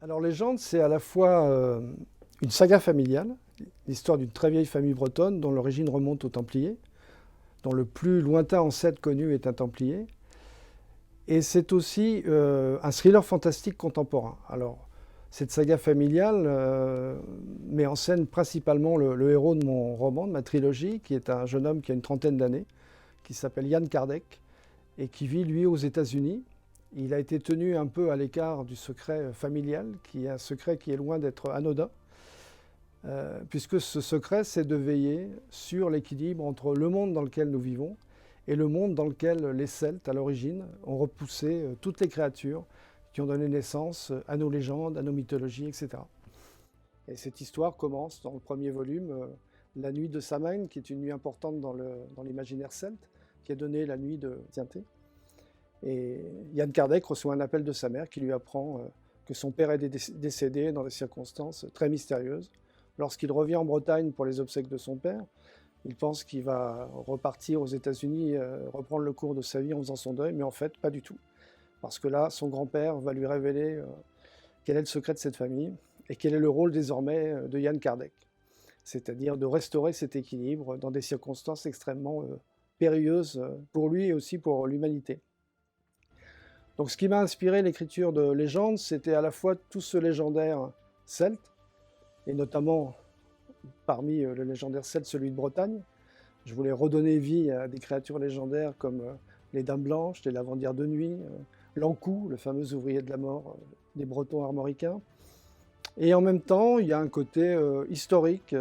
Alors Légende, c'est à la fois une saga familiale, l'histoire d'une très vieille famille bretonne dont l'origine remonte aux Templiers, dont le plus lointain ancêtre connu est un Templier. Et c'est aussi un thriller fantastique contemporain. Alors, cette saga familiale met en scène principalement le héros de mon roman, de ma trilogie, qui est un jeune homme qui a une trentaine d'années, qui s'appelle Yann Kardec, et qui vit, lui, aux États-Unis. Il a été tenu un peu à l'écart du secret familial, qui est un secret qui est loin d'être anodin, puisque ce secret, c'est de veiller sur l'équilibre entre le monde dans lequel nous vivons et le monde dans lequel les Celtes, à l'origine, ont repoussé toutes les créatures qui ont donné naissance à nos légendes, à nos mythologies, etc. Et cette histoire commence dans le premier volume, la nuit de Samhain, qui est une nuit importante dans l'imaginaire celte, qui est donnée la nuit de Tienté. Et Yann Kardec reçoit un appel de sa mère qui lui apprend que son père est décédé dans des circonstances très mystérieuses. Lorsqu'il revient en Bretagne pour les obsèques de son père, il pense qu'il va repartir aux États-Unis, reprendre le cours de sa vie en faisant son deuil, mais en fait, pas du tout. Parce que là, son grand-père va lui révéler quel est le secret de cette famille et quel est le rôle désormais de Yann Kardec. C'est-à-dire de restaurer cet équilibre dans des circonstances extrêmement périlleuses pour lui et aussi pour l'humanité. Donc ce qui m'a inspiré l'écriture de Légende, c'était à la fois tout ce légendaire celte, et notamment parmi le légendaire celte, celui de Bretagne. Je voulais redonner vie à des créatures légendaires comme les Dames Blanches, les Lavandières de Nuit, l'Ankou, le fameux ouvrier de la mort des Bretons armoricains. Et en même temps, il y a un côté historique,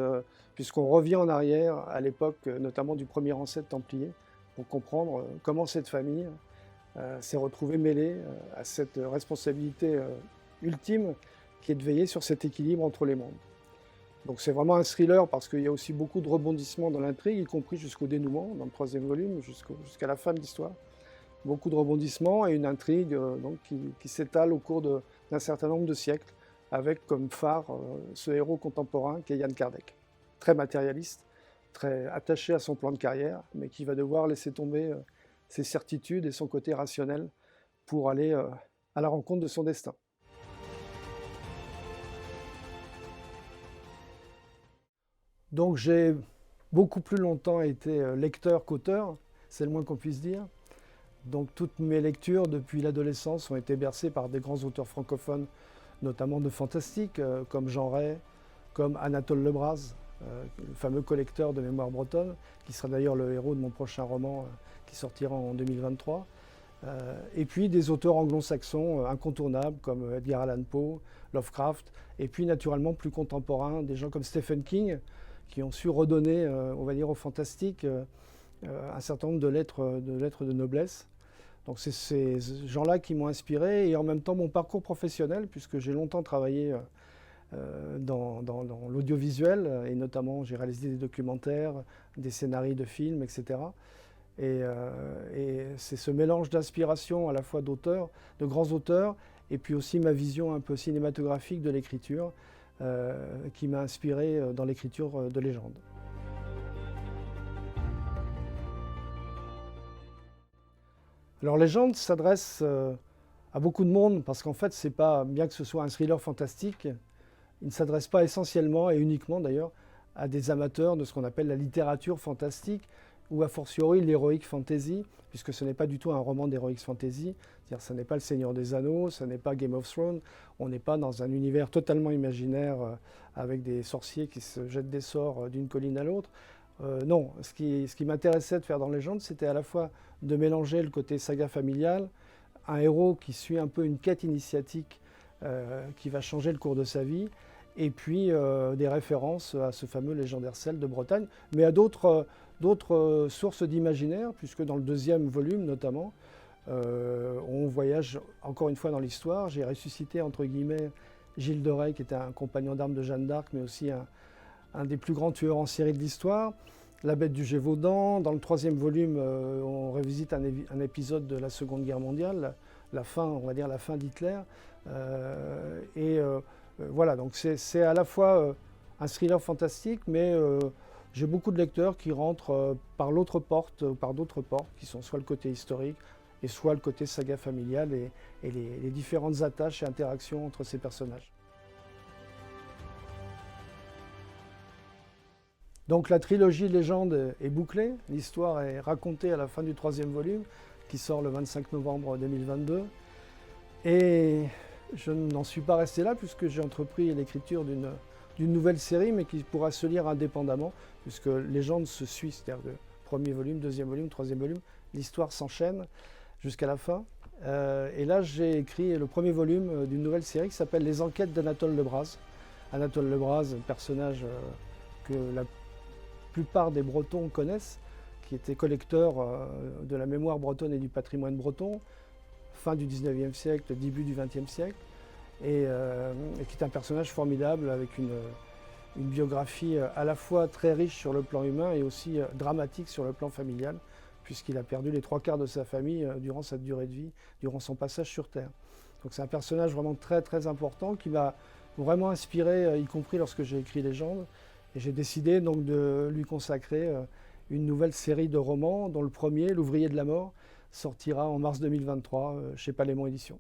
puisqu'on revient en arrière à l'époque notamment du premier ancêtre templier, pour comprendre comment cette famille s'est retrouvée mêlée à cette responsabilité ultime qui est de veiller sur cet équilibre entre les mondes. Donc c'est vraiment un thriller parce qu'il y a aussi beaucoup de rebondissements dans l'intrigue, y compris jusqu'au dénouement, dans le troisième volume, jusqu'à la fin de l'histoire. Beaucoup de rebondissements et une intrigue donc, qui s'étale au cours d'un certain nombre de siècles, avec comme phare ce héros contemporain qui est Yann Kardec. Très matérialiste, très attaché à son plan de carrière, mais qui va devoir laisser tomber ses certitudes et son côté rationnel pour aller à la rencontre de son destin. Donc j'ai beaucoup plus longtemps été lecteur qu'auteur, c'est le moins qu'on puisse dire. Donc toutes mes lectures depuis l'adolescence ont été bercées par des grands auteurs francophones, notamment de fantastique, comme Jean Ray, comme Anatole Lebras, le fameux collecteur de mémoire bretonne, qui sera d'ailleurs le héros de mon prochain roman qui sortira en 2023. Et puis des auteurs anglo-saxons incontournables comme Edgar Allan Poe, Lovecraft, et puis naturellement plus contemporains, des gens comme Stephen King, qui ont su redonner, on va dire, au fantastique un certain nombre de lettres de noblesse. Donc c'est ces gens-là qui m'ont inspiré, et en même temps mon parcours professionnel, puisque j'ai longtemps travaillé dans l'audiovisuel, et notamment j'ai réalisé des documentaires, des scénarios de films, etc. Et c'est ce mélange d'inspiration à la fois d'auteurs, de grands auteurs, et puis aussi ma vision un peu cinématographique de l'écriture, qui m'a inspiré dans l'écriture de Légende. Alors Légende s'adresse à beaucoup de monde parce qu'en fait, c'est pas, bien que ce soit un thriller fantastique, il ne s'adresse pas essentiellement et uniquement d'ailleurs à des amateurs de ce qu'on appelle la littérature fantastique ou a fortiori l'heroic fantasy, puisque ce n'est pas du tout un roman d'heroic fantasy, c'est-à-dire ce n'est pas le Seigneur des Anneaux, ce n'est pas Game of Thrones, on n'est pas dans un univers totalement imaginaire avec des sorciers qui se jettent des sorts d'une colline à l'autre. Non, ce qui m'intéressait de faire dans Légende, c'était à la fois de mélanger le côté saga familiale, un héros qui suit un peu une quête initiatique qui va changer le cours de sa vie, et puis des références à ce fameux légendaire celte de Bretagne, mais à d'autres sources d'imaginaire, puisque dans le deuxième volume notamment, on voyage encore une fois dans l'histoire. J'ai ressuscité entre guillemets Gilles de Rais, qui était un compagnon d'armes de Jeanne d'Arc, mais aussi un des plus grands tueurs en série de l'histoire. La bête du Gévaudan. Dans le troisième volume, on revisite un épisode de la Seconde Guerre mondiale, la fin, on va dire la fin d'Hitler. Voilà, donc c'est à la fois un thriller fantastique, mais j'ai beaucoup de lecteurs qui rentrent par l'autre porte ou par d'autres portes, qui sont soit le côté historique, et soit le côté saga familiale et les différentes attaches et interactions entre ces personnages. Donc la trilogie Légende est bouclée, l'histoire est racontée à la fin du 3e volume, qui sort le 25 novembre 2022. Et je n'en suis pas resté là, puisque j'ai entrepris l'écriture d'une nouvelle série, mais qui pourra se lire indépendamment, puisque Légende se suit, c'est-à-dire le 1er volume, 2e volume, 3e volume, l'histoire s'enchaîne jusqu'à la fin. Et là, j'ai écrit le 1er volume d'une nouvelle série qui s'appelle Les Enquêtes d'Anatole Lebras. Anatole Lebras, un personnage que la plupart des Bretons connaissent, qui était collecteur de la mémoire bretonne et du patrimoine breton, fin du 19e siècle, début du 20e siècle, et qui est un personnage formidable avec une biographie à la fois très riche sur le plan humain et aussi dramatique sur le plan familial, puisqu'il a perdu les 3/4 de sa famille durant cette durée de vie, durant son passage sur Terre. Donc c'est un personnage vraiment très très important qui m'a vraiment inspiré, y compris lorsque j'ai écrit Légende. Et j'ai décidé donc de lui consacrer une nouvelle série de romans, dont le premier, L'Ouvrier de la Mort, sortira en mars 2023 chez Palémon Éditions.